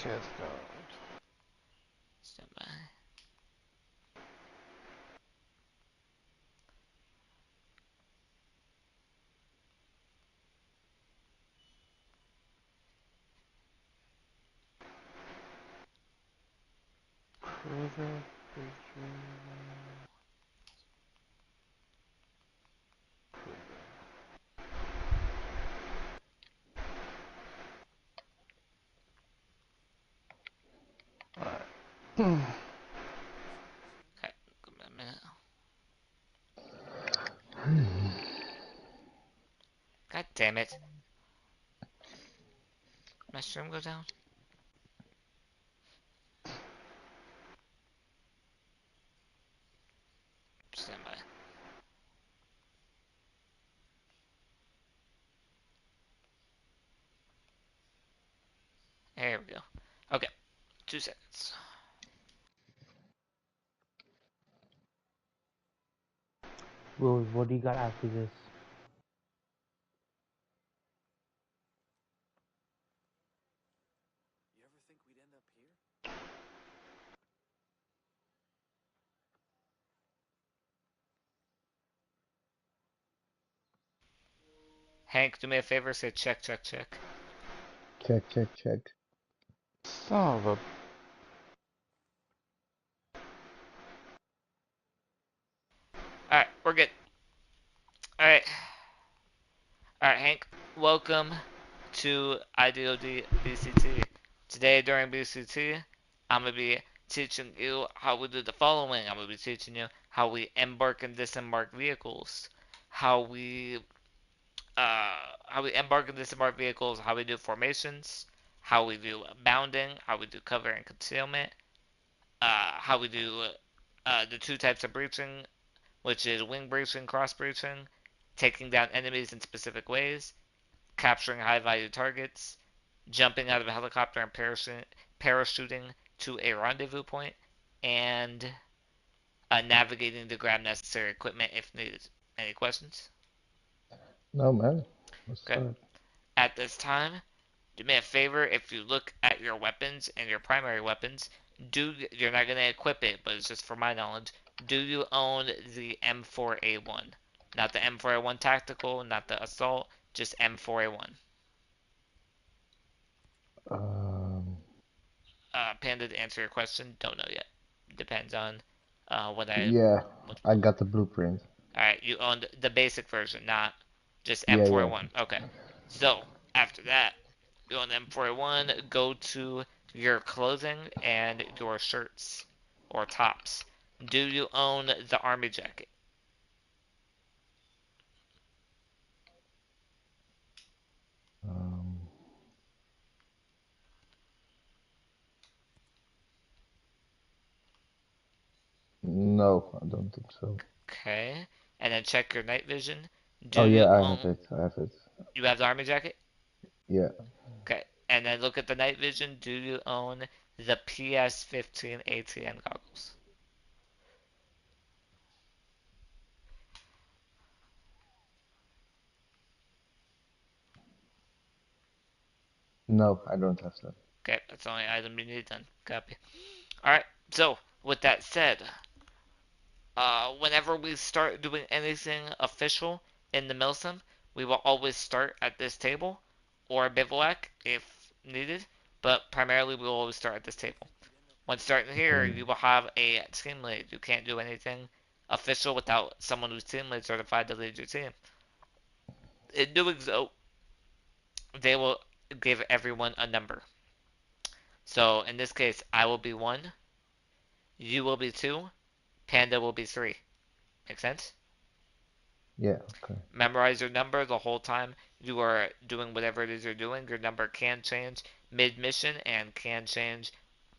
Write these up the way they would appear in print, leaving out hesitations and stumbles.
Okay, let's go. Stand by. Cruiser. Alright. Okay, give me a minute. God damn it. My stream go down? Stand by. There we go. Okay, 2 seconds. Rose, what do you got after this? You ever think we'd end up here? Hank, do me a favor, say check, check, check. Check, check, check. Son of a... Alright, we're good. Alright. Alright, Hank, welcome to IDOD BCT. Today during BCT, I'm going to be teaching you how we do the following. I'm going to be teaching you how we embark and disembark vehicles, how we embark and disembark vehicles, how we do formations, how we do bounding, how we do cover and concealment, how we do the 2 types of breaching, which is wing breaching, cross breaching, taking down enemies in specific ways, capturing high value targets, jumping out of a helicopter and parachuting to a rendezvous point, and navigating to grab necessary equipment if needed. Any questions? No, man. Let's Okay. start. At this time, do me a favor, if you look at your weapons and your primary weapons, you're not going to equip it, but it's just for my knowledge, do you own the M4A1? Not the M4A1 Tactical, not the Assault, just M4A1. Um, Panda, to answer your question, don't know yet. Depends on what I yeah, look I for. got the blueprint. Alright, you own the basic version, not just Yeah, yeah. M4A1. Okay. So, after that, you own M4A1, go to your clothing and your shirts or tops. Do you own the army jacket? Um, no, I don't think so. Okay. And then check your night vision. Do Oh you yeah, I have own it. I have it. you have the army jacket? Yeah. Okay. And then look at the night vision. Do you own the PS15 ATN goggles? No, I don't have that. Okay, that's the only item you need then. Copy. Alright, so with that said, whenever we start doing anything official in the milsim, we will always start at this table or a bivouac if needed, but primarily we will always start at this table. When starting here, Okay. you will have a team lead. You can't do anything official without someone who's team lead certified to lead your team. In doing so, they will give everyone a number. So in this case, I will be 1, you will be 2, Panda will be 3. Make sense? Yeah. Okay. Memorize your number the whole time you are doing whatever it is you're doing. Your number can change mid mission and can change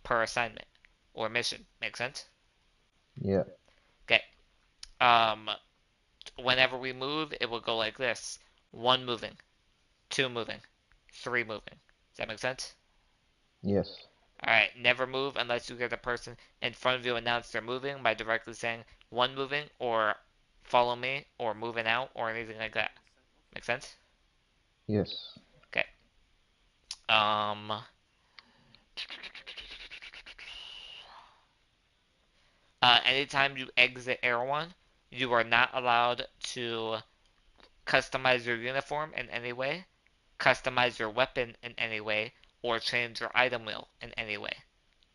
per assignment or mission. Make sense? Yeah. Okay. Whenever we move, it will go like this: 1 moving, 2 moving, 3 moving. Does that make sense? Yes. Alright, never move unless you hear the person in front of you announce they're moving by directly saying 1 moving or follow me or moving out or anything like that. Make sense? Yes. Okay. Um, Anytime you exit Air One, you are not allowed to customize your uniform in any way, customize your weapon in any way, or change your item wheel in any way.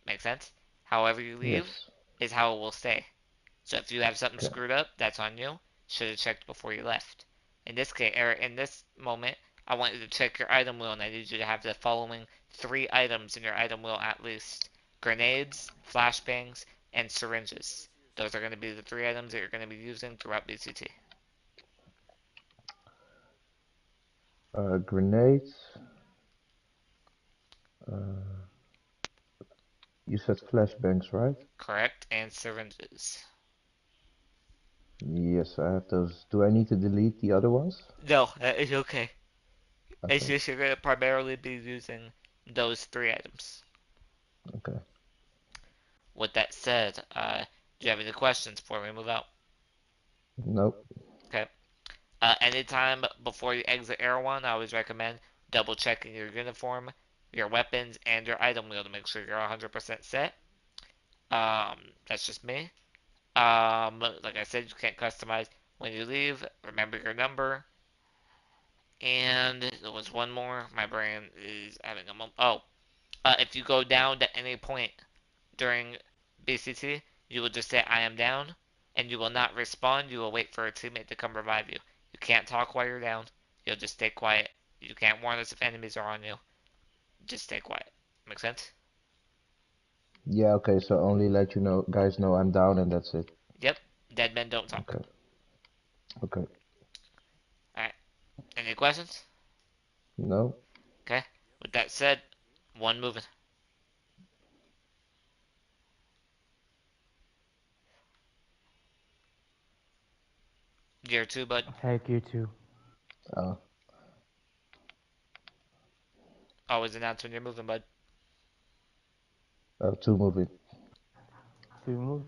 Make sense? However you leave Yes. is how it will stay. So if you have something Okay. screwed up, that's on you. Should have checked before you left. In this case, or in this moment, I want you to check your item wheel, and I need you to have the following 3 items in your item wheel at least: grenades, flashbangs, and syringes. Those are going to be the 3 items that you're going to be using throughout BCT. Grenades. Uh, you said flashbangs, right? Correct? And syringes. Yes, I have those. Do I need to delete the other ones? No, that is okay. It's Okay. just you're going to primarily be using those 3 items. Okay. With that said, do you have any questions before we move out? Nope. Okay. Anytime before you exit Air One, I always recommend double checking your uniform, your weapons, and your item wheel to make sure you're 100% set. That's just me. Like I said, you can't customize when you leave. Remember your number. And there was one more. My brain is having a moment. Oh, if you go down at any point during BCT, you will just say, I am down, and you will not respond. You will wait for a teammate to come revive you. You can't talk while you're down. You'll just stay quiet. You can't warn us if enemies are on you. Just stay quiet. Make sense? Yeah, okay, so only let you know, guys know I'm down and that's it. Yep. Dead men don't talk. Okay. Okay. Alright. Any questions? No? Okay. With that said, one moving. Gear 2, bud. Heck, you too. Uh, Always announce when you're moving, bud. two moving. 2 moves.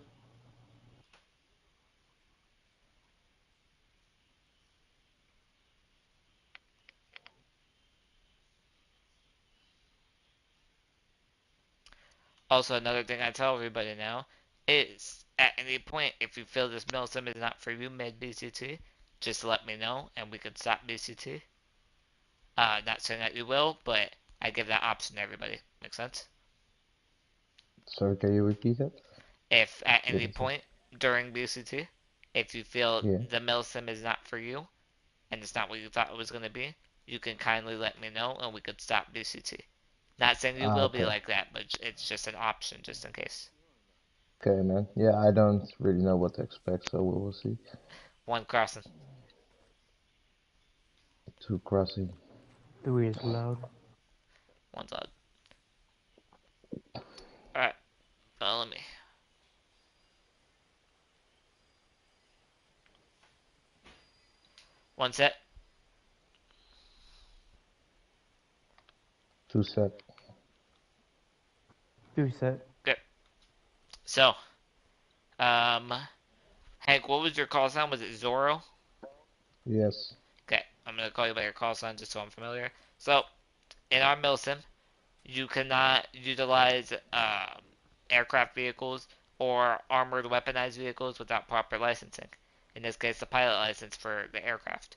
Also, another thing I tell everybody now is at any point, if you feel this milsim is not for you mid BCT, just let me know and we can stop BCT. Not saying that you will, but I give that option to everybody. Make sense? Sorry, can you repeat that? If at any Didn't say. point during BCT, if you feel Yeah. the milsim is not for you and it's not what you thought it was going to be, you can kindly let me know and we could stop BCT. Not saying you Ah, will be okay. like that, but it's just an option just in case. Okay, man. Yeah, I don't really know what to expect, so we will see. One crossing. 2 crossing. 3 is loud. One's odd. Alright, let me. One set. 2 set. 3 set. Good. So, um, Hank, what was your call sign? Was it Zorro? Yes. Okay, I'm gonna call you by your call sign just so I'm familiar. So, in our milsim, you cannot utilize aircraft vehicles or armored weaponized vehicles without proper licensing. In this case, the pilot license for the aircraft.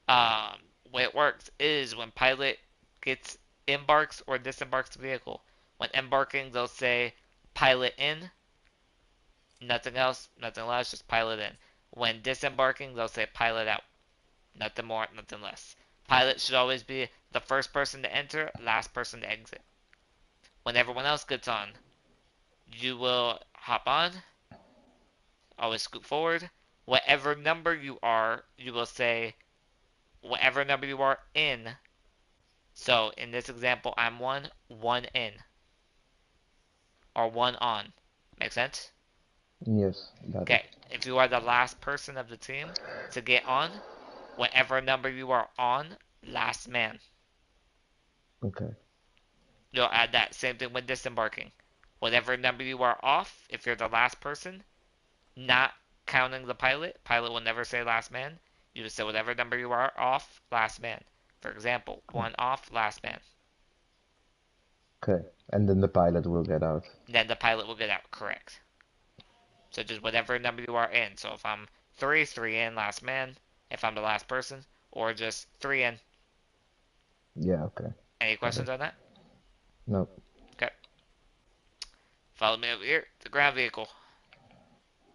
Way it works is when pilot gets embarks or disembarks the vehicle. When embarking, they'll say pilot in, nothing else, nothing less, just pilot in. When disembarking, they'll say pilot out. Nothing more, nothing less. Pilot should always be the first person to enter, last person to exit. When everyone else gets on, you will hop on, always scoot forward. Whatever number you are, you will say whatever number you are in. So in this example, I'm one in, or one on. Make sense? Yes, got it. Okay, if you are the last person of the team to get on, whatever number you are on, last man. Okay. You'll add that. Same thing when disembarking. Whatever number you are off, if you're the last person, not counting the pilot, pilot will never say last man. You just say whatever number you are off, last man. For example, one off, last man. Okay. And then the pilot will get out. Then the pilot will get out. Correct. So just whatever number you are in. So if I'm 3, 3 in, last man. If I'm the last person, or just 3 in. Yeah, okay. Any Got questions it. on that? No. Okay. Follow me over here. The ground vehicle.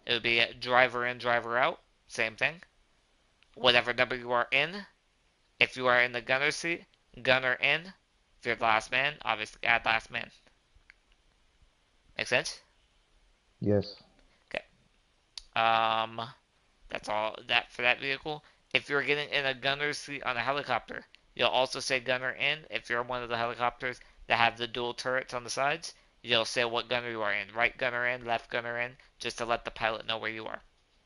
It would be driver in, driver out. Same thing. Whatever number you are in. If you are in the gunner seat, gunner in. If you're the last man, obviously add last man. Make sense? Yes. Okay. That's all that for that vehicle. If you're getting in a gunner seat on a helicopter, you'll also say gunner in. If you're one of the helicopters that have the dual turrets on the sides, you'll say what gunner you are in. Right gunner in, left gunner in, just to let the pilot know where you are.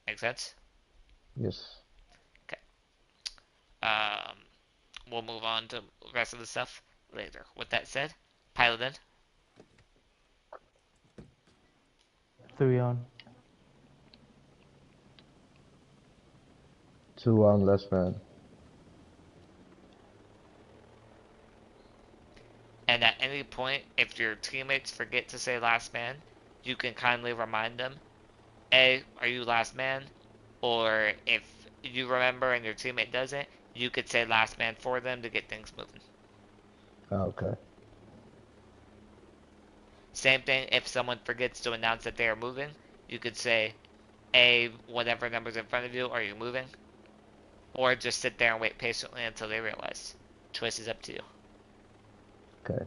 Make sense? Yes. Okay. Um, we'll move on to the rest of the stuff later. With that said, pilot in. 3 on. 2 on, last man. And at any point, if your teammates forget to say last man, you can kindly remind them, A, are you last man? Or if you remember and your teammate doesn't, you could say last man for them to get things moving. Okay. Same thing if someone forgets to announce that they are moving, you could say, A, whatever number's in front of you, are you moving? Or just sit there and wait patiently until they realize. Choice is up to you. Okay.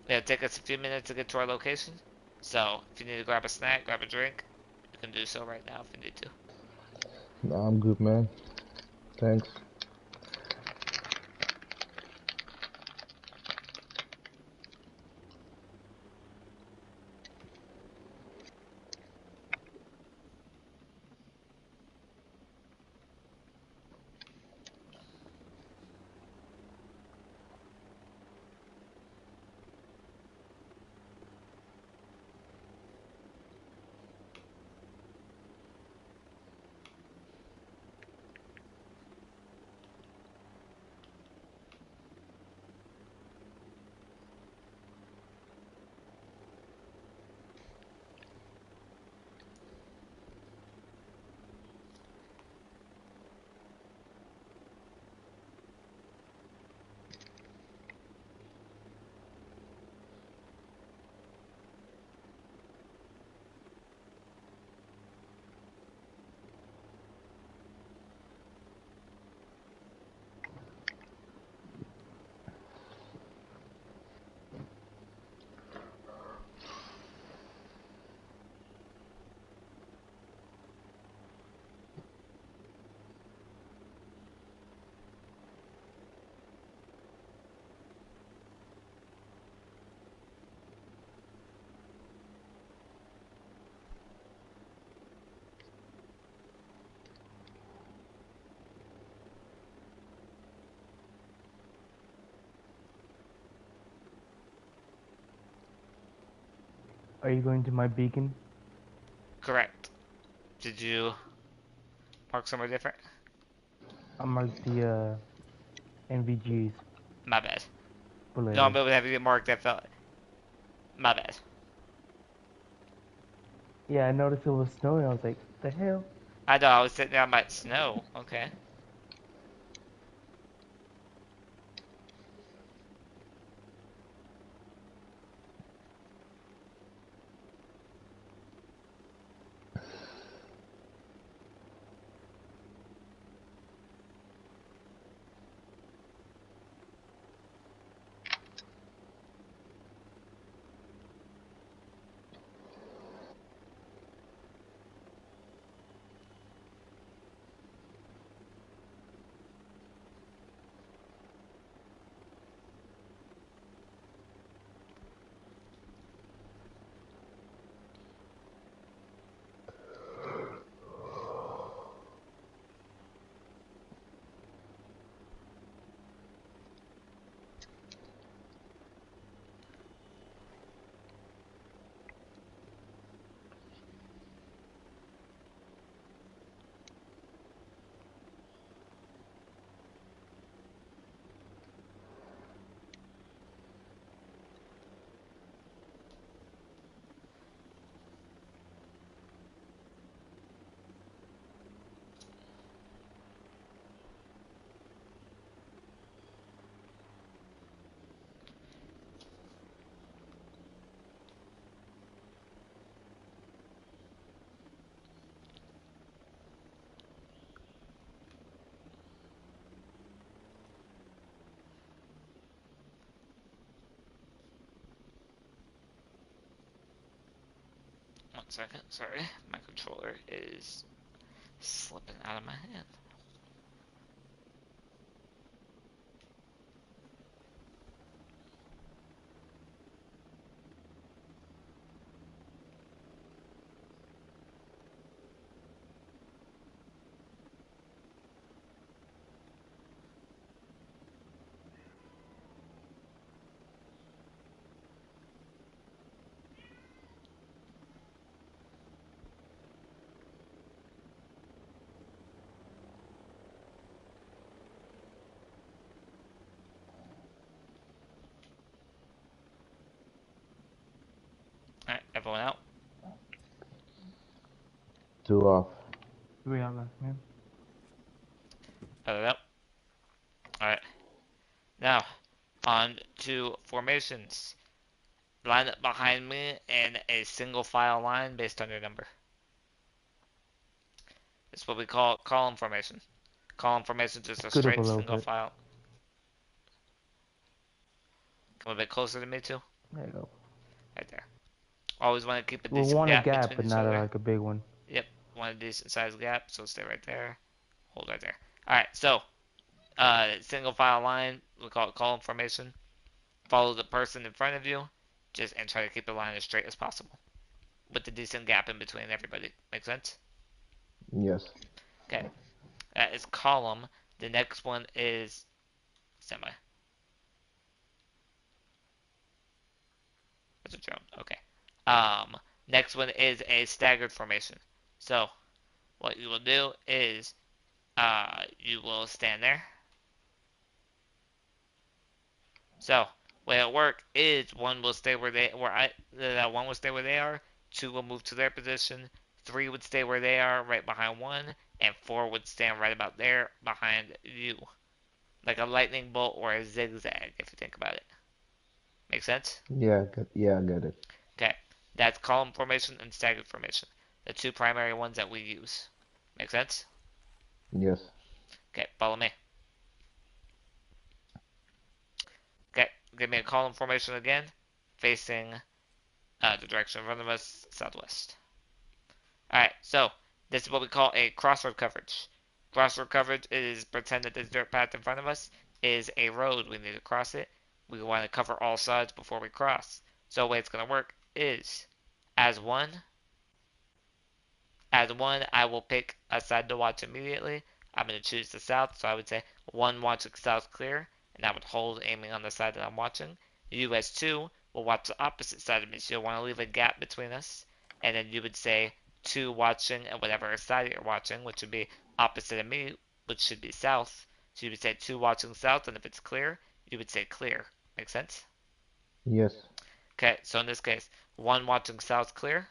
It'll take us a few minutes to get to our location. So if you need to grab a snack, grab a drink, you can do so right now if you need to. No, I'm good, man. Thanks. Are you going to my beacon? Correct. Did you mark somewhere different? I marked the NVGs. My bad. No, I'm Belated. able to have you mark that felt. My bad. Yeah, I noticed it was snowing. I was like, the hell? I know, I was sitting there, I might snow. Okay. 1 second. Sorry, my controller is slipping out of my hand. Alright, everyone out? 2 off. 3 out left, man. Out. Alright. Now, on to formations. Line up behind me in a single file line based on your number. It's what we call column formation. Column formation is just a Scoot up a straight little single bit. file. Come a bit closer to me too. There you go. Right there. Always want to keep a We'll decent want a gap gap, between but each not other. like a big one. Yep, want a decent sized gap, so stay right there. Hold right there. Alright, so single file line, we call it column formation. Follow the person in front of you, and try to keep the line as straight as possible, with a decent gap in between everybody. Make sense? Yes. Okay. That is column. The next one is semi. That's a drone. Okay. Next one is a staggered formation. So, what you will do is, you will stand there. So, way it'll work is one will stay where they one will stay where they are, two will move to their position, three would stay where they are right behind one, and four would stand right about there behind you. Like a lightning bolt or a zigzag, if you think about it. Make sense? Yeah, I get it. Okay. That's column formation and staggered formation. The two primary ones that we use. Make sense? Yes. Okay, follow me. Okay, give me a column formation again, facing the direction in front of us, southwest. Alright, so this is what we call a crossroad coverage. Crossroad coverage is pretend that this dirt path in front of us is a road. We need to cross it. We want to cover all sides before we cross. So the way it's going to work is as one, I will pick a side to watch immediately. I'm going to choose the south, so I would say one watching south clear, and I would hold aiming on the side that I'm watching. You as two will watch the opposite side of me, so you'll want to leave a gap between us, and then you would say two watching at whatever side you're watching, which would be opposite of me, which should be south. So you would say two watching south, and if it's clear, you would say clear. Make sense? Yes. Okay, so in this case, one watching south clear,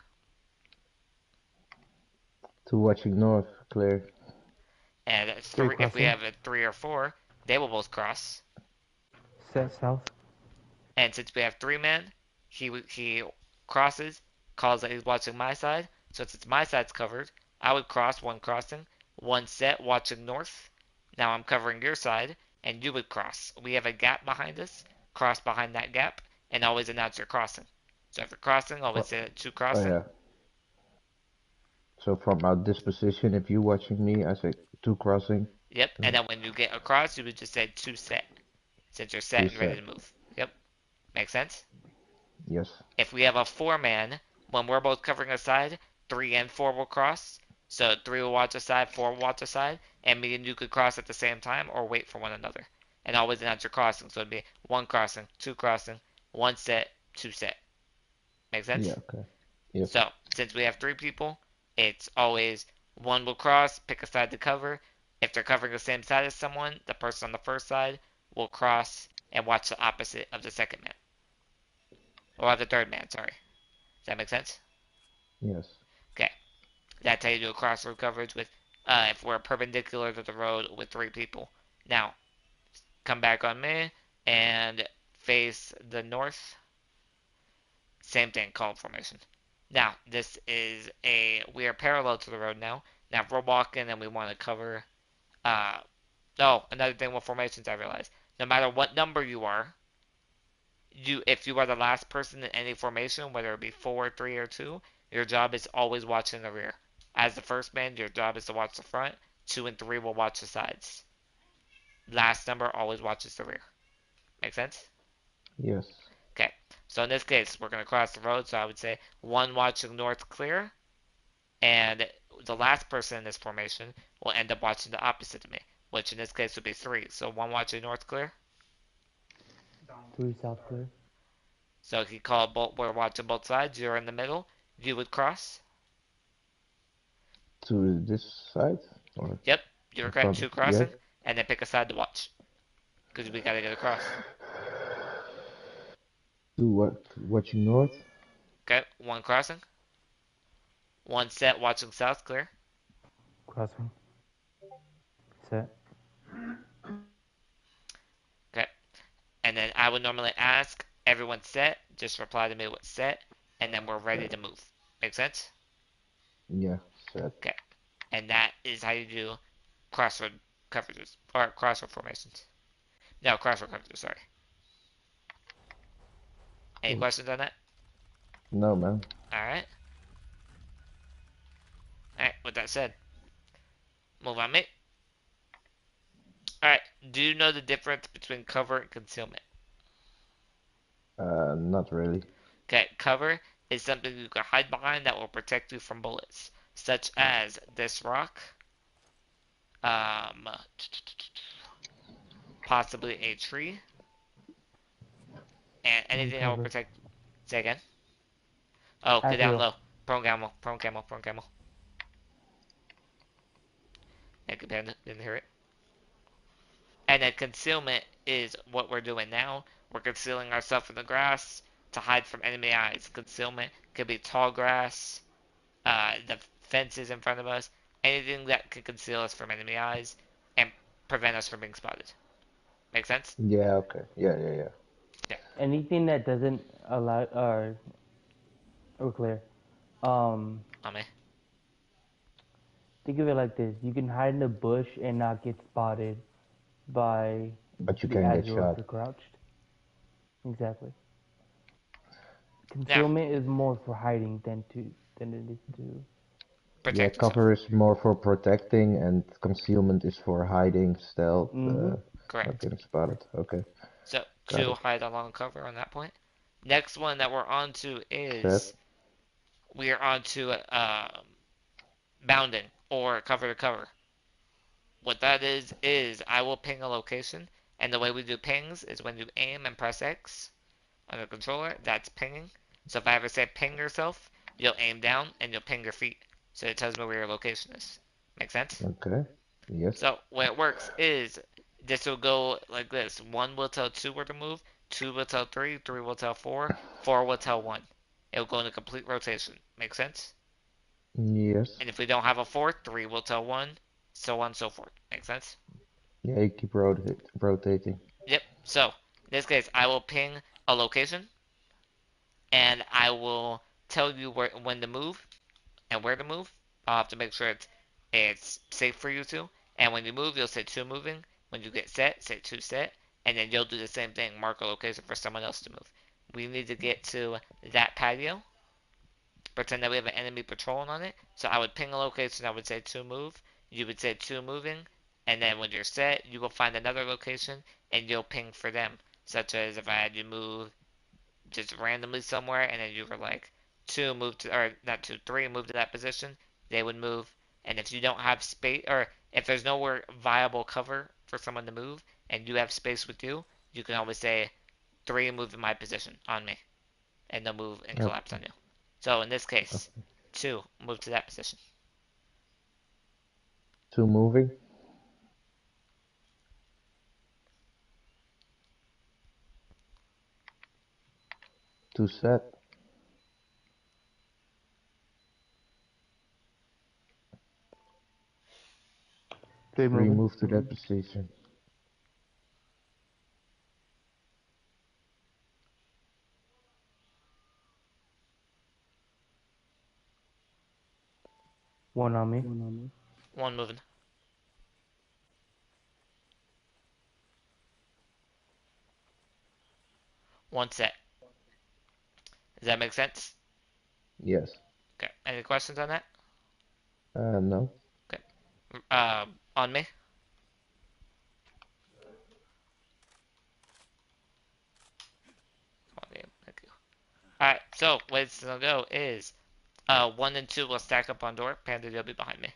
2 watching north, clear. and Three three, if we crossing. have a three or four, they will both cross. Set south. And since we have three men, he crosses, calls that he's watching my side. So since my side's covered, I would cross one crossing, one set watching north. Now I'm covering your side, and you would cross. We have a gap behind us. Cross behind that gap, and always announce you're crossing. So if you're crossing, always Oh, say that two oh crossing. yeah. So from our disposition, if you watching me, I say 2 crossing, Yep. And then when you get across, you would just say two set, since you're set 2 and ready set. to move. Yep. Make sense? Yes. If we have a four-man, when we're both covering a side, three and four will cross. So three will watch a side, four will watch a side, and me and you could cross at the same time or wait for one another. And always announce your crossing. So it'd be one crossing, two crossing, one set, two set. Make Yeah, sense? okay. Yes. So since we have three people, it's always one will cross, pick a side to cover. If they're covering the same side as someone, the person on the first side will cross and watch the opposite of the second man. Or the third man, sorry. Does that make sense? Yes. Okay. That's how you do a crossroad coverage with, if we're perpendicular to the road with three people. Now, come back on me and face the north. Same thing, column formation. Now, we are parallel to the road now. Now, if we're walking and we want to cover, another thing with formations I realized. No matter what number you are, if you are the last person in any formation, whether it be 4, 3, or 2, your job is always watching the rear. As the first man, your job is to watch the front. 2 and 3 will watch the sides. Last number always watches the rear. Make sense? Yes. Okay. So in this case, we're going to cross the road. So I would say 1 watching north clear. And the last person in this formation will end up watching the opposite of me, which in this case would be 3. So 1 watching north clear. 3 south clear. So he called both. We're watching both sides. You're in the middle. You would cross. To this side? Or Yep, you're in correct. front 2 of, yes? crossing, and then pick a side to watch, because we gotta get across. 2 watching north? Okay, 1 crossing. 1 set watching south clear. Crossing. Set. Okay, and then I would normally ask everyone set. Just reply to me with set, and then we're ready to move. Make sense? Yeah, set. Okay, and that is how you do crossroad coverages or crossroad formations. No, crossroad coverages. Sorry. Any Cool. questions on that? No, man. All right. All right. With that said, move on, mate. All right. Do you know the difference between cover and concealment? Not really. Okay, cover is something you can hide behind that will protect you from bullets, such as this rock, um, possibly a tree, and anything that will Cover. protect. Say again. Oh, get down Axial. low. Prone camel, prone camel, prone camel. Naked panda, didn't hear it. And then concealment is what we're doing now. We're concealing ourselves in the grass to hide from enemy eyes. Concealment could be tall grass, the fences in front of us, anything that could conceal us from enemy eyes and prevent us from being spotted. Make sense? Yeah, okay. Yeah. Yeah. Anything that doesn't allow or clear. On me. Think of it like this: you can hide in a bush and not get spotted by But you the can get agile if shot. you're crouched. Exactly. Now, Concealment is more for hiding than it is to. Yeah, protect yourself. cover is more for protecting and concealment is for hiding, stealth, Mm-hmm. not Correct. getting spotted. Okay, So, got to it. hide along cover on that point. Next one that we're on to Set. is we are on to bounding or cover to cover. What that is I will ping a location, and the way we do pings is when you aim and press X on the controller, that's pinging. So if I ever say ping yourself, you'll aim down and you'll ping your feet. So it tells me where your location is. Make sense? Okay. Yes. So when it works is this will go like this. 1 will tell 2 where to move, 2 will tell 3, 3 will tell 4, 4 will tell 1. It'll go in a complete rotation. Make sense? Yes. And if we don't have a 4th, 3 will tell 1, so on and so forth. Make sense? Yeah, you keep rotating. Yep. So in this case, I will ping a location, and I will tell you when to move and where to move. I'll have to make sure it's safe for you to. And when you move, you'll say 2 moving. When you get set, say 2 set, and then you'll do the same thing. Mark a location for someone else to move. We need to get to that patio. Pretend that we have an enemy patrolling on it. So I would ping a location. I would say 2 move. You would say 2 moving. And then when you're set, you will find another location and you'll ping for them. Such as if I had you move just randomly somewhere, and then you were like 2 move to, or not 2, 3 move to that position, they would move. And if you don't have space, or if there's nowhere viable cover for someone to move, and you have space with you, you can always say 3 move in my position on me, and they'll move and collapse Okay. on you. So in this case, Okay. 2 move to that position. 2 moving. 2 set. 3 3 moving. move to that position. 1 on me. 1 moving. 1 set. Does that make sense? Yes. Okay. Any questions on that? No. Okay. On me. Okay, thank you. Alright, so way it's gonna go is 1 and 2 will stack up on door. Panda, you'll be behind me.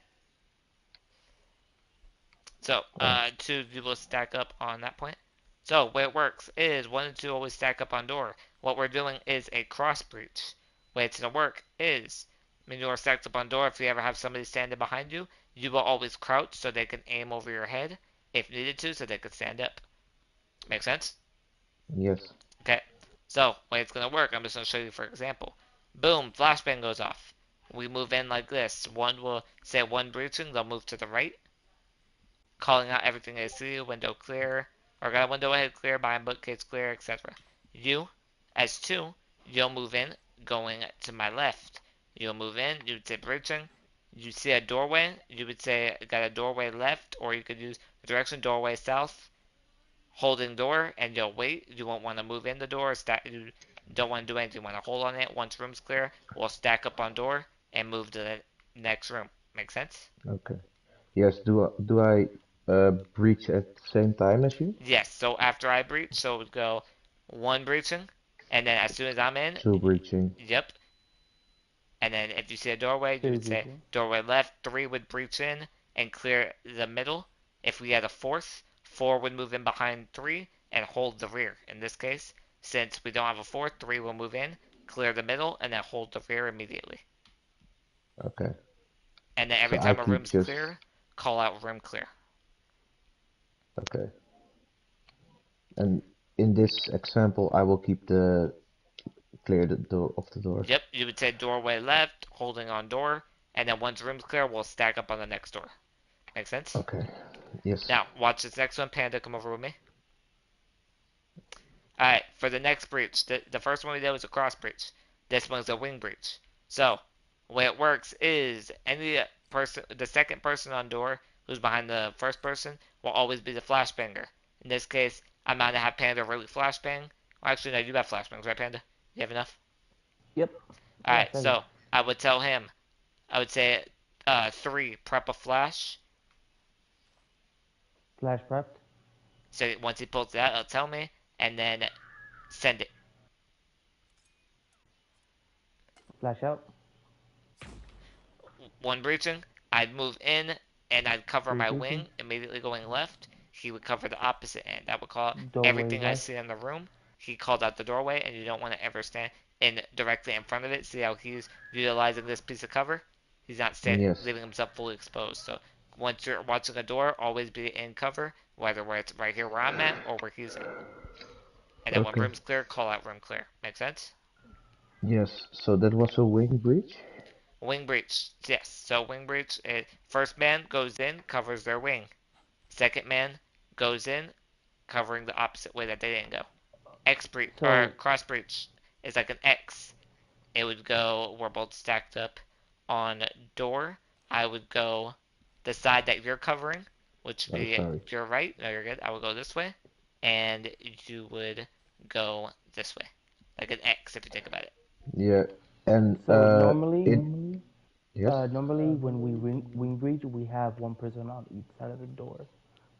So, 2 you will stack up on that point. So, way it works is 1 and 2 always stack up on door. What we're doing is a cross breach. Way it's gonna work is when you're stacked up on door, if you ever have somebody standing behind you, you will always crouch so they can aim over your head if needed to, so they can stand up. Make sense? Yes. Okay. So, way it's gonna work, I'm just gonna show you for example. Boom, flashbang goes off. We move in like this. One will say one breaching, they'll move to the right, calling out everything they see, window clear, or got a window ahead clear, behind bookcase clear, etc. You, as 2, you'll move in, going to my left. You'll move in, you would say breaching. You see a doorway, you would say got a doorway left, or you could use the direction doorway south, holding door, and you'll wait. You won't want to move in the door, you don't want to do anything, you want to hold on it. Once room's clear, we'll stack up on door and move to the next room. Make sense? Okay. Yes. Do I breach at the same time as you? Yes, so after I breach, so it would go 1 breaching, and then as soon as I'm in, 2 breaching. yep. And then if you see a doorway, you 3 would say breaching. doorway left, 3 would breach in and clear the middle. If we had a 4th, 4 would move in behind 3 and hold the rear. In this case, since we don't have a 4th, 3 will move in, clear the middle, and then hold the rear immediately. Okay. And then every So I time a keep room's just. clear, call out room clear. Okay. And in this example, I will keep the clear the door of the doors. Yep, you would say doorway left, holding on door, and then once room's clear, we'll stack up on the next door. Make sense? Okay. Yes. Now, watch this next one. Panda, come over with me. Alright, for the next breach, the first one we did was a cross breach. This one's a wing breach. So, the way it works is any person, the second person on door who's behind the first person will always be the flashbanger. In this case, I'm not gonna have Panda really flashbang. Well, actually, no, you have flashbangs, right, Panda? You have enough? Yep. Yeah, Alright, second. so I would tell him, I would say, 3, prep a flash. Flash prepped. So once he pulls it out, he'll tell me, and then send it. Flash out. 1 breaching, I'd move in and I'd cover 3 my breaching. wing immediately going left. He would cover the opposite end. I would call Doorway everything I left. see in the room. He called out the doorway, and you don't want to ever stand in directly in front of it. See how he's utilizing this piece of cover? He's not Yes. leaving himself fully exposed. So once you're watching a door, always be in cover, whether where it's right here where I'm at or where he's at. And then when Okay. room's clear, call out room clear. Make sense? Yes. So that was a wing breach. Wing breach. Yes. So wing breach. First man goes in, covers their wing. Second man goes in, covering the opposite way that they didn't go. X breach or So cross breach is like an X. It would go. We're both stacked up on door. I would go the side that you're covering, which would Oh, be sorry. your right. No, you're good. I would go this way, and you would go this way, like an X if you think about it. Yeah. And so normally in yes. normally when we wing breach we have one person on each side of the door.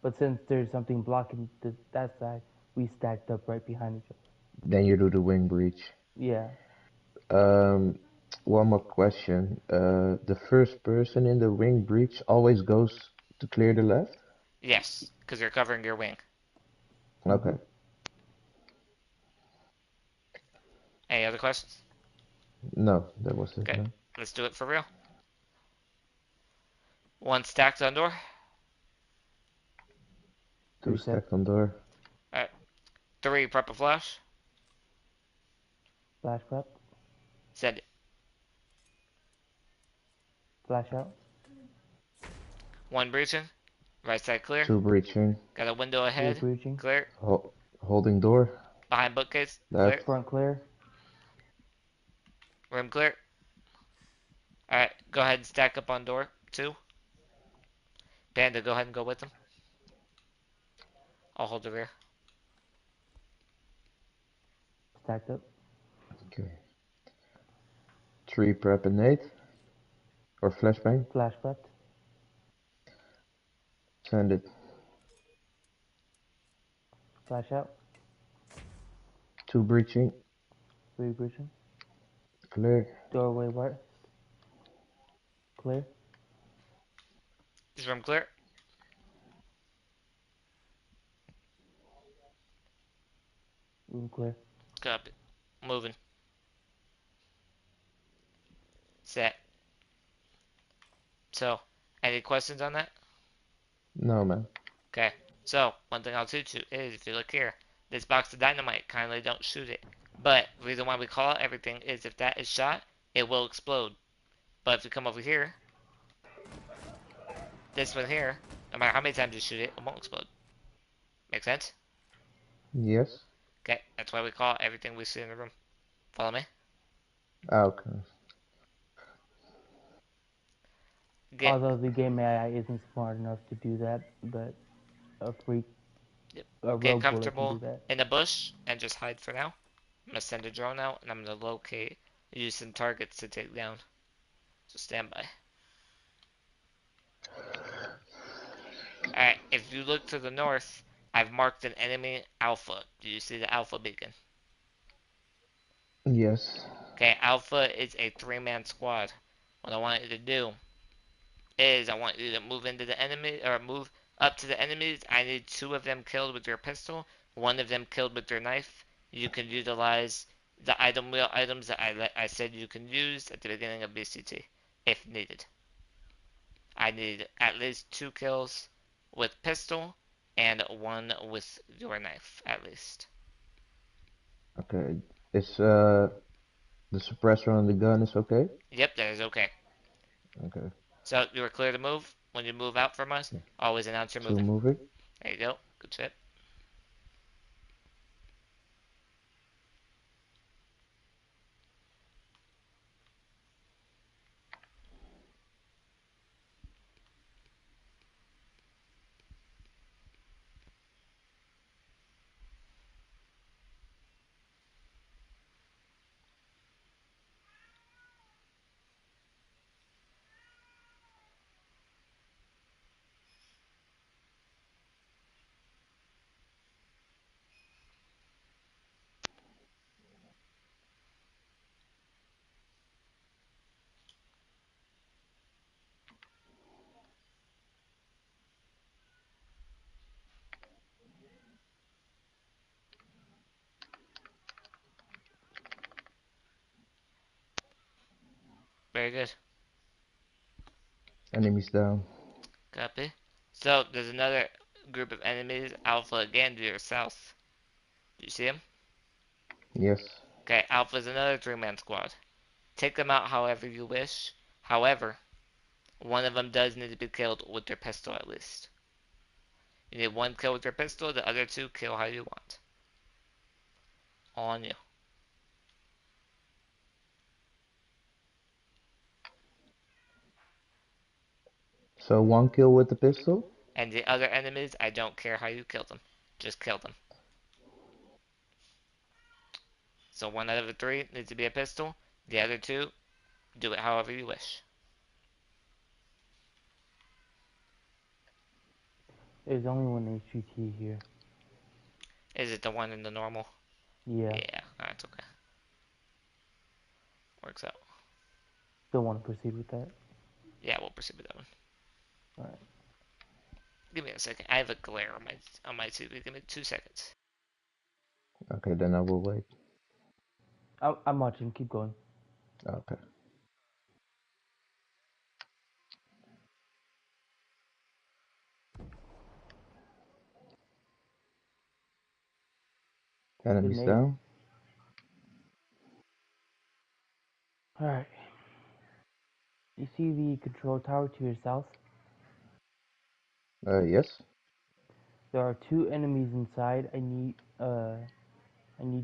But since there's something blocking that side, we stacked up right behind each other. Then you do the wing breach. Yeah. Um, One more question. The first person in the wing breach always goes to clear the left? Yes, because you're covering your wing. Okay. Mhm. Any other questions? No, that was it. Okay, No. let's do it for real. 1 stacked on door. 2 3 set. stacked on door. Alright. 3 prep a flash. Flash prep. Send it. Flash out. 1 breaching. Right side clear. 2 breaching. Got a window 3 ahead. breaching. Clear. Holding door. Behind bookcase. Clear. Left. Front clear. Room clear. Alright, go ahead and stack up on door 2. Panda, go ahead and go with them. I'll hold the rear. Stacked up. Okay. 3 prep and 8. Or flashbang? Flashback. Send it. Flash out. 2 breaching. 3 breaching. Clear. Doorway right. Clear. Is room clear? Room clear. Copy. Moving. Set. So, any questions on that? No, man. Okay. So, one thing I'll teach you is, if you look here, this box of dynamite, kindly don't shoot it. But, the reason why we call out everything is if that is shot, it will explode. But if you come over here, this one here, no matter how many times you shoot it, it won't explode. Make sense? Yes. Okay, that's why we call out everything we see in the room. Follow me? Okay. Get, Although the game AI isn't smart enough to do that, but a freak, a get rogue bullet can do comfortable that. in the bush and just hide for now. I'm gonna send a drone out and I'm gonna locate, use some targets to take down. So stand by. Alright, if you look to the north, I've marked an enemy Alpha. Do you see the Alpha beacon? Yes. Okay, Alpha is a 3-man squad. What I want you to do is I want you to move into the enemy, or move up to the enemies. I need 2 of them killed with your pistol, 1 of them killed with your knife. You can utilize the item wheel items that I said you can use at the beginning of BCT, if needed. I need at least 2 kills with pistol and 1 with your knife, at least. Okay. Is the suppressor on the gun is okay? Yep, that is okay. Okay. So you are clear to move. When you move out from us, Yeah. always announce you're So moving. moving. There you go. Good shit. Very good. Enemies down. Copy. So there's another group of enemies, Alpha again to your south. Do you see them? Yes. Okay, Alpha is another 3-man squad. Take them out however you wish. However, one of them does need to be killed with their pistol at least. You need 1 kill with your pistol, the other 2 kill how you want. On you. So 1 kill with the pistol. And the other enemies, I don't care how you kill them. Just kill them. So 1 out of the 3 needs to be a pistol. The other 2, do it however you wish. There's only one HUT here. Is it the one in the normal? Yeah. Yeah, that's okay. Works out. Still want to proceed with that? Yeah, we'll proceed with that one. Alright. Give me a second. I have a glare on my TV. Give me 2 seconds. Okay, then I will wait. I'm watching. Keep going. Okay. Good Enemies nade. down. Alright. You see the control tower to your south? Yes. There are 2 enemies inside. I need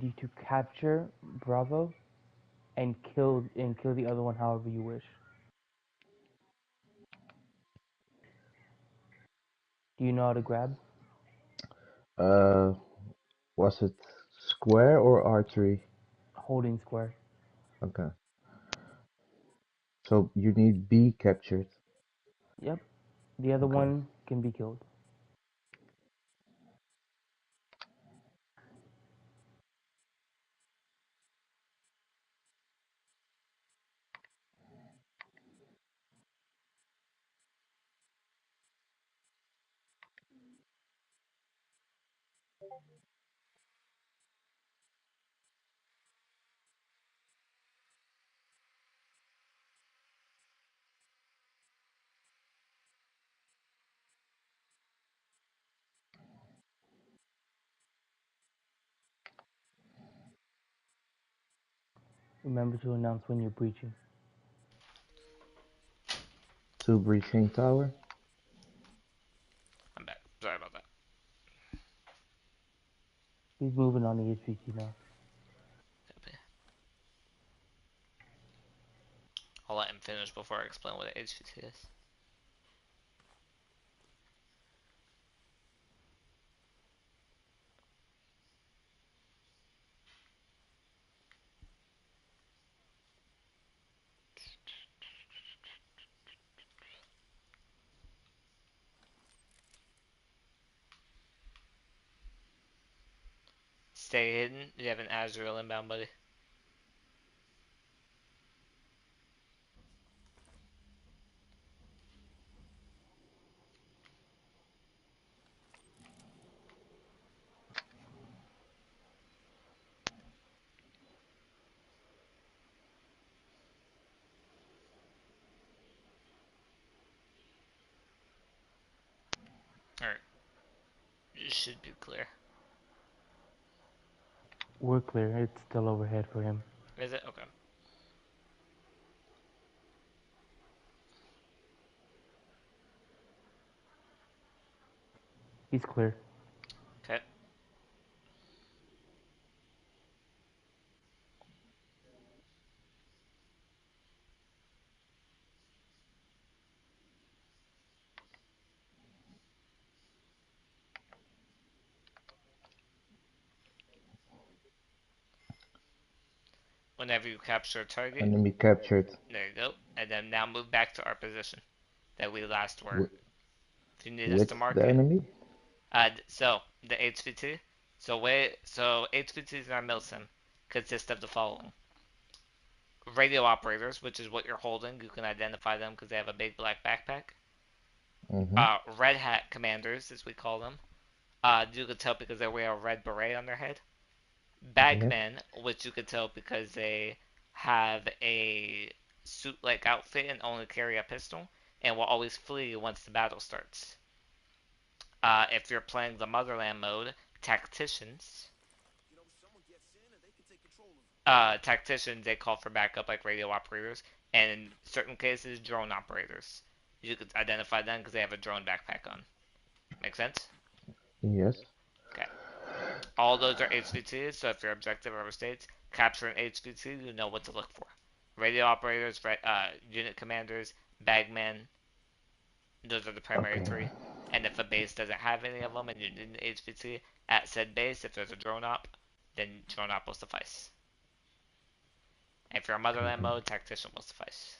you to capture Bravo and kill the other one however you wish. Do you know how to grab? Uh, was it square or archery? Holding square. Okay. So you need B captured. Yep. The other Okay. one can be killed. Remember to announce when you're breaching. To breaching tower. I'm back. Sorry about that. He's moving on the HVT now. Copy. I'll let him finish before I explain what an HVT is. Stay hidden. You have an Azrael inbound, buddy. Alright. You should be clear. We're clear. It's still overhead for him. Is it? Okay. He's clear. Okay. Whenever you capture a target, Enemy captured. there you go. And then now move back to our position that we last were. W If you need us to with mark the it. enemy. So the HVT. So HVTs in our milsim consist of the following: radio operators, which is what you're holding. You can identify them because they have a big black backpack. Mm-hmm. Red hat commanders, as we call them. You could tell because they wear a red beret on their head. Yes. Bagmen, which you could tell because they have a suit-like outfit and only carry a pistol, and will always flee once the battle starts. If you're playing the Motherland mode, tacticians. Tacticians, they call for backup like radio operators, and in certain cases, drone operators. You could identify them because they have a drone backpack on. Make sense? Yes. Okay. All those are HVTs, so if your objective ever states capture an HVT, you know what to look for. Radio operators, unit commanders, bagmen, those are the primary Okay. three. And if a base doesn't have any of them and you need an HVT at said base, if there's a drone op, then drone op will suffice. And if you're a Motherland Okay. mode, tactician will suffice.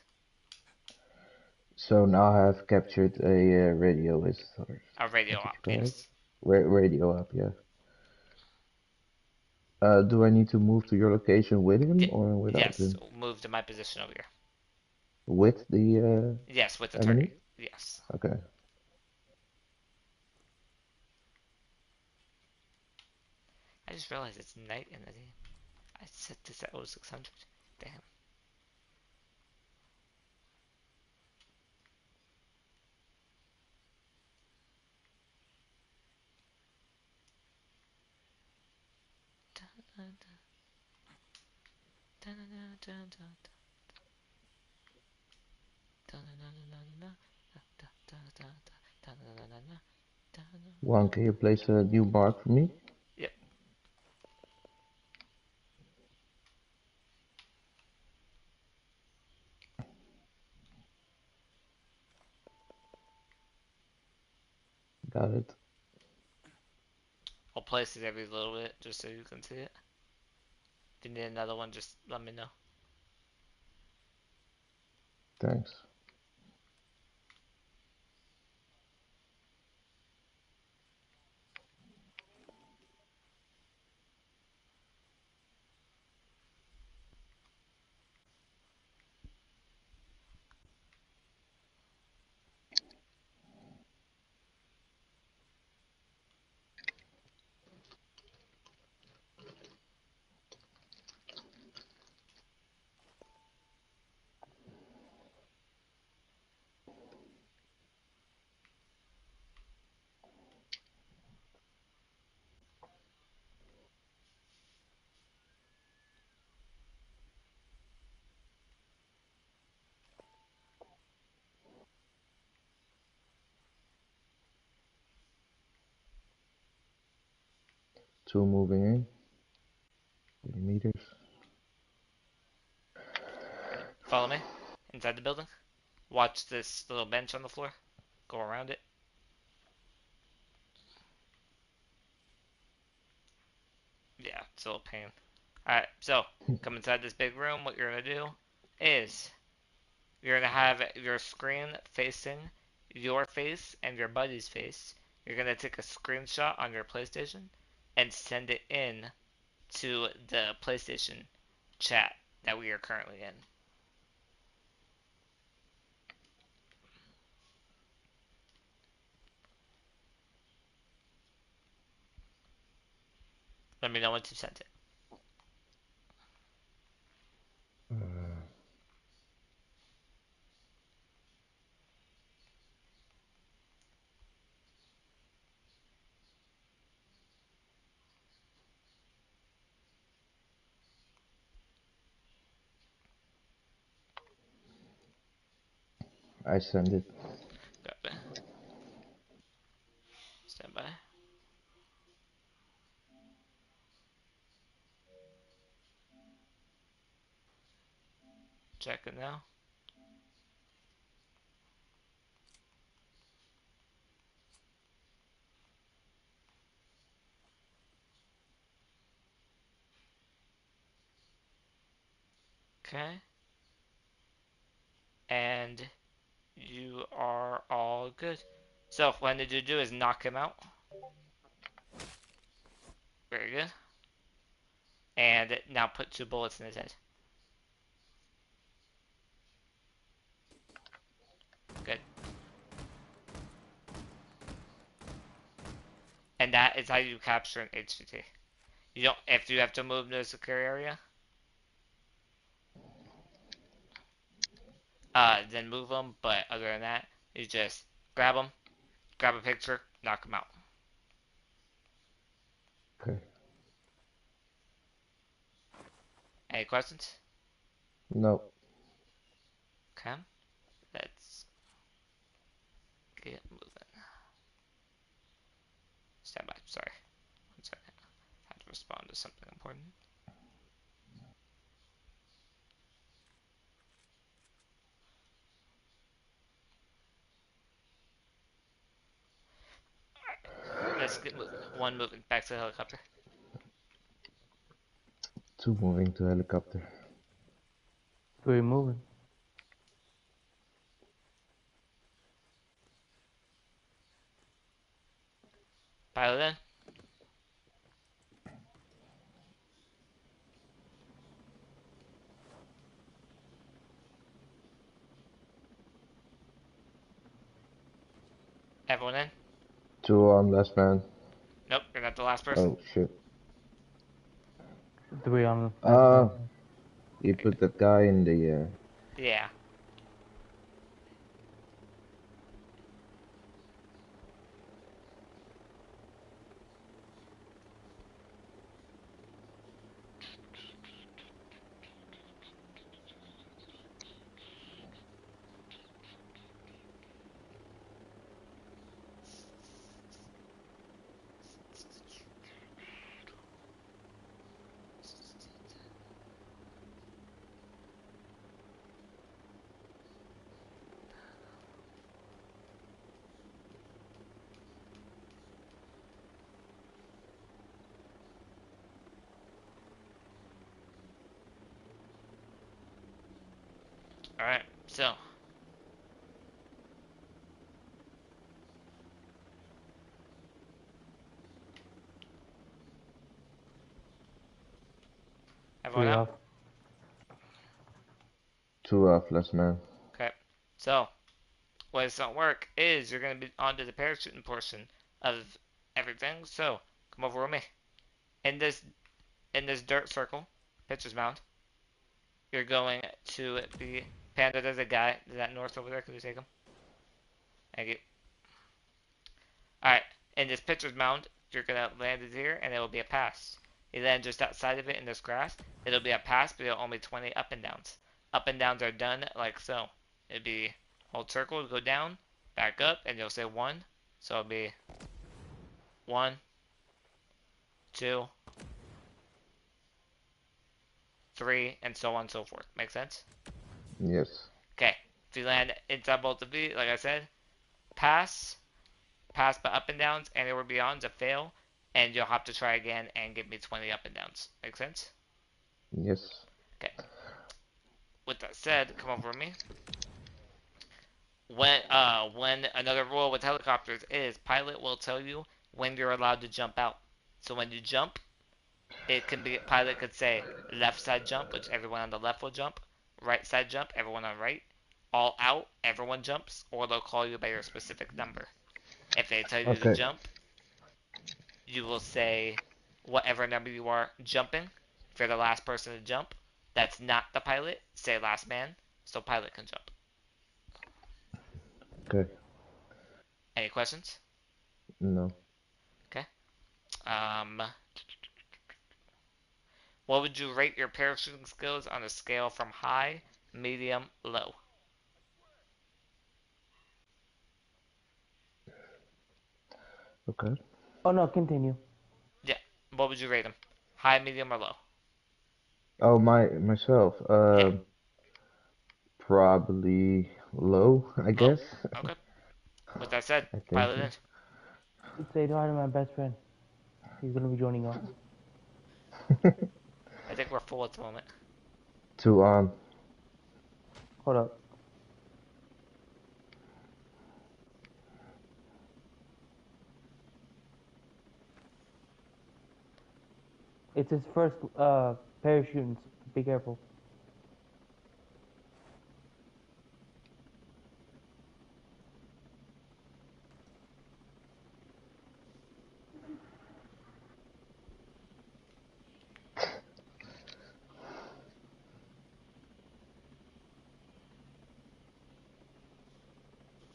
So now I have captured a radioist, or A radio what did you op, call it? yes. Radio up, yeah. Do I need to move to your location with him Y- or without yes, him? move to my position over here. With the Yes, with the enemy? target. Yes. Okay. I just realized it's night in the day. I set this at 0600. Damn. One, can you place a new mark for me? Yep. Got it. I'll place it every little bit just so you can see it. If you need another one, just let me know. Thanks. Two moving in. 30 meters. Follow me inside the building. Watch this little bench on the floor. Go around it. Yeah, it's a little pain. Alright, so come inside this big room. What you're gonna do is you're gonna have your screen facing your face and your buddy's face. You're gonna take a screenshot on your PlayStation and send it in to the PlayStation chat that we are currently in. Let me know once you sent it. I send it. Copy. Stand by. Check it now. Okay. And you are all good. So what I need you to do is knock him out. Very good. And now put 2 bullets in his head. Good. And that is how you capture an HCT. You don't, if you have to move to a secure area, then move them. But other than that, you just grab them, grab a picture, knock them out. Okay. Any questions? No. Okay. Let's get moving. Stand by. Sorry. 1 second. I have to respond to something important. Let's get moving. 1 moving. Back to the helicopter. Two moving to helicopter. We're moving. Pilot in. Everyone in? Two on last man. Nope, you're not the last person. Oh shit. 3 on. You put that guy in the Yeah. Alright, so Everyone 3 out? off. 2 off, last man. Okay. So, what it's gonna work is you're gonna be onto the parachuting portion of everything. So, come over with me. In this dirt circle, pitcher's mound, you're going to be Panda. There's a guy. Is that north over there? Can you take him? Thank you. Alright, in this pitcher's mound, you're gonna land it here, and it will be a pass. You land just outside of it in this grass. It'll be a pass, but it'll only 20 up and downs. Up and downs are done like so. It'd be hold circle, go down, back up, and you'll say 1. So it'll be 1, 2, 3, and so on and so forth. Make sense? Yes. Okay. If you land inside both of these, like I said, pass, pass by up and downs, anywhere beyond's a fail, and you'll have to try again and give me 20 up and downs. Make sense? Yes. Okay. With that said, come over to me. When another rule with helicopters is pilot will tell you when you're allowed to jump out. So when you jump, it can be pilot could say left side jump, which everyone on the left will jump, right side jump, everyone on right, all out, everyone jumps, or they'll call you by your specific number. If they tell you to Okay. jump, you will say whatever number you are jumping. If you're the last person to jump, that's not the pilot, say last man, so pilot can jump. Okay. Any questions? No. Okay. What would you rate your parachuting skills on a scale from high, medium, low? Okay. Oh no, continue. Yeah. What would you rate them? High, medium, or low? Oh, myself. Yeah. Probably low, I Low. guess. Okay. With that said, I think. pilot in. Say hi to my best friend. He's gonna be joining us. I think we're full at the moment. 2 on. Hold up. It's his first parachute. Be careful.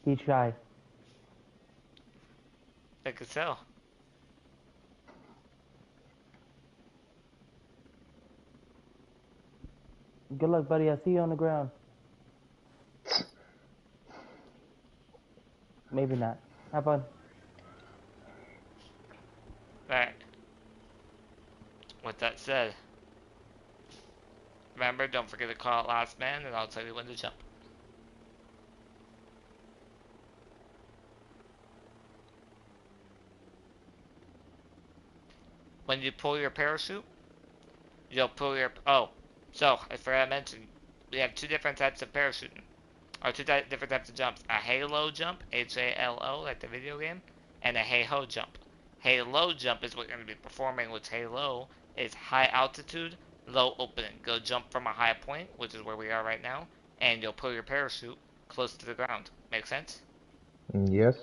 He's shy. I could tell. Good luck, buddy. I see you on the ground. Maybe not. Have fun. Alright. With that said, remember, don't forget to call it last man, and I'll tell you when to jump. When you pull your parachute, you'll pull your... Oh, so, I forgot to mention, we have 2 different types of parachuting. Or 2 different types of jumps. A halo jump, H-A-L-O, like the video game, and a hey-ho jump. Halo jump is what you're going to be performing, which halo is high altitude, low opening. Go jump from a high point, which is where we are right now, and you'll pull your parachute close to the ground. Make sense? Yes.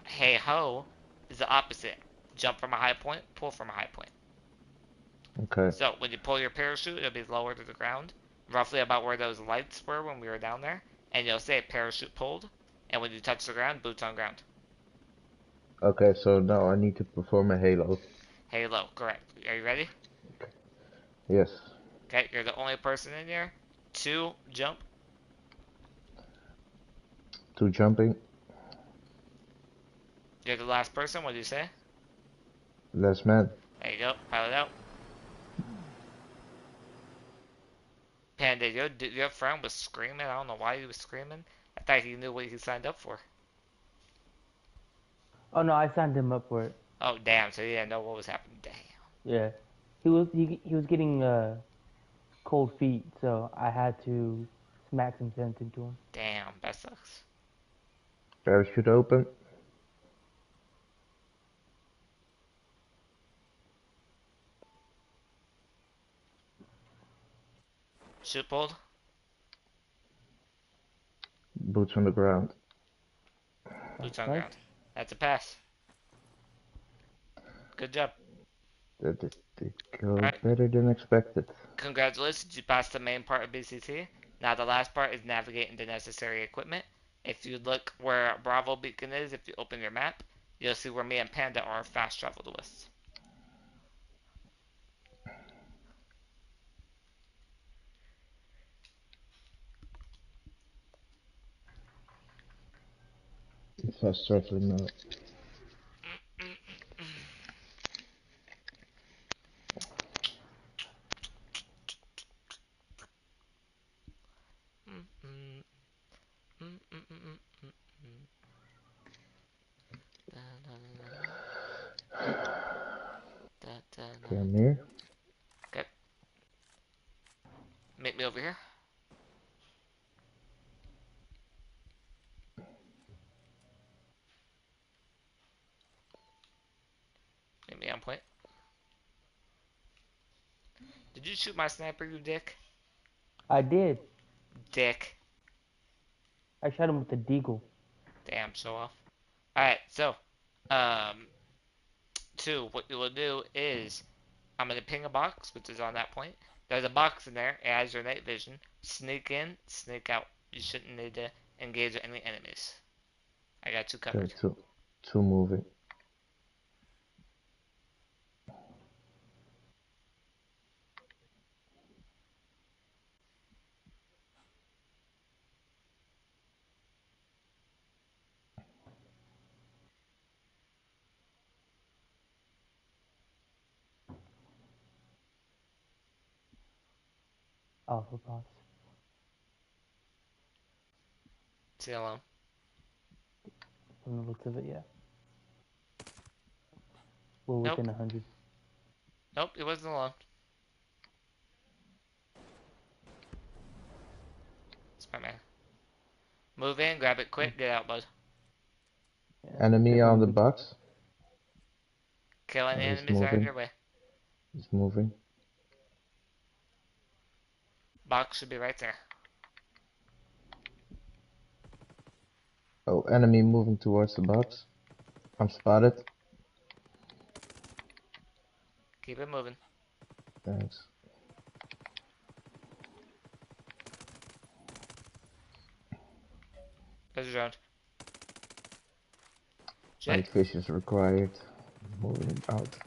Hey-ho is the opposite. Jump from a high point, pull from a high point. Okay. So when you pull your parachute, it'll be lower to the ground, roughly about where those lights were when we were down there, and you'll say parachute pulled, and when you touch the ground, boots on ground. Okay, so now I need to perform a halo. Halo, correct. Are you ready? Yes. Okay, you're the only person in here. 2, jump. 2 jumping. You're the last person, what do you say? Last man. There you go, pilot out. Panda, your friend was screaming. I don't know why he was screaming. I thought he knew what he signed up for. Oh no, I signed him up for it. Oh, damn, so he didn't know what was happening. Damn. Yeah. He was getting cold feet, so I had to smack some sense into him. Damn, that sucks. Parachute open. Shoot pulled. Boots on the ground. Boots on Nice. ground. That's a pass. Good job. That did go Alright. better than expected. Congratulations, you passed the main part of BCT. Now the last part is navigating the necessary equipment. If you look where Bravo Beacon is, if you open your map, you'll see where me and Panda are fast traveled with. Fast traveling now. Okay, I'm here. Okay, meet me over here. Meet me on point. Did you shoot my sniper, you dick? I did. Dick. I shot him with the deagle. Damn, show off. Alright, so, um, two, what you will do is, I'm going to ping a box, which is on that point. There's a box in there, it has your night vision. Sneak in, sneak out. You shouldn't need to engage with any enemies. I got two Okay, covered. two moving. Alpha box. See you alone. From the looks of it, yeah. We're Nope. within 100. Nope, it wasn't alone. Spider-Man. Move in, grab it quick, get out, bud. Yeah, Enemy on the definitely. box. Kill any He's enemies out of moving. your way. He's moving. Box should be right there. Oh, enemy moving towards the box. I'm spotted. Keep it moving. Thanks. There's a drone. Night Jet. vision is required. Moving out.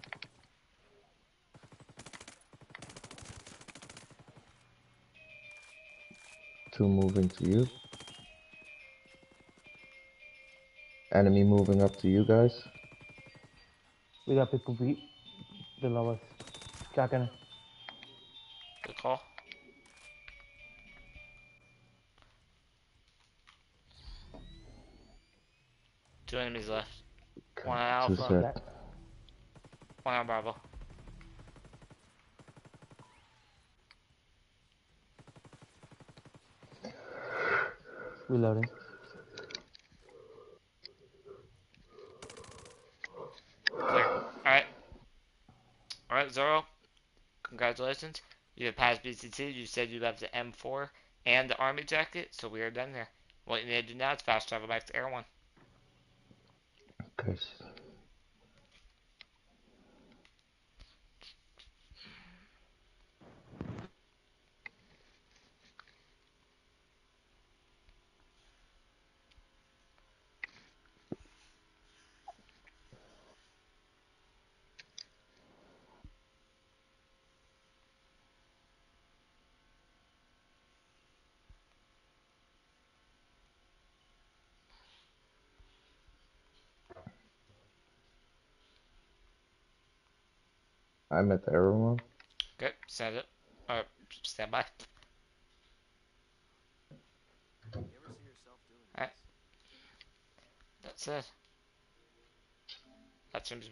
Two moving to you. Enemy moving up to you guys. We got people below us. Shotgunner. Good call. Two enemies left. One on Two Alpha, set. That. one on Bravo. Reloading. Clear. Alright. Alright, Zoro. Congratulations. You have passed BCT. You said you have the M4 and the Army jacket, so we are done there. What you need to do now is fast travel back to Air 1. Okay. I'm at everyone. Okay, stand up. Or stand by. Alright. That's it. That seems to be